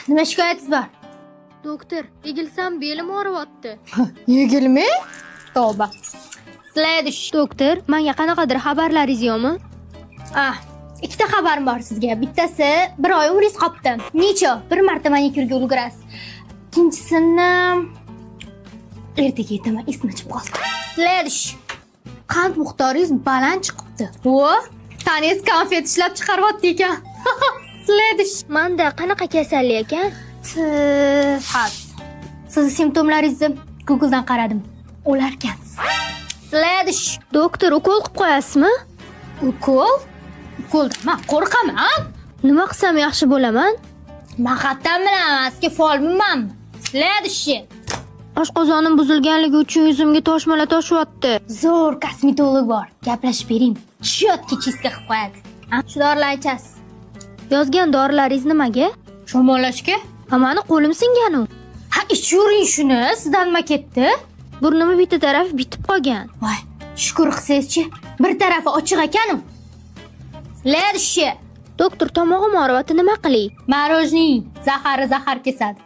Nima shikoyatingiz bor? Doktor, egilsam belim og'riyapti. Yigilmi? Tavba. Следующий. Doktor, menga qanaqadir xabarlaringiz yo'qmi? Ikkita xabarim bor sizga. Bittasi, 1 oy umringiz qolibdi. Necha? Bir marta manikyurga ulgurasiz. Ikkinchisini ertaga aytaman, esimdan chiqib qoldi. Следующий. Qand miqdoringiz baland chiqibdi. Vo, taningiz konfet ishlab chiqaryapti ekan. Следующий. Menda qanaqa kasallik ekan? Tifas. Sizni simptomlaringizni Google'dan qaradim. O'larkansiz. Следующий. Doktor, ukol qilib qo'yasizmi? Ukol? Ukoldan men qo'rqaman. Nima qilsam yaxshi bo'laman? Men xatdan bilaman, sizga folminmanmi? Следующий. Oshqozonim buzilganligi uchun yuzimga toshmalar toshyapti. Zo'r kosmetolog bor. Gaplashib bering. Chiyotga chiska qilib qo'yadi. Shu dorilarni ichasiz. Yozgan dorilaringiz nimaga? Shamollashga? Mani qo'lim singan u. Ha, ichuring shuni. Sizdan nima ketdi? Burnimni bitta tarafi bitib qolgan. Voy, shukr qilsangiz-chi. Bir tarafi ochiq ekan-u. Следующий. Doktor, tomog'im og'riyapti, nima qilay? Marojniy zahar kesadi.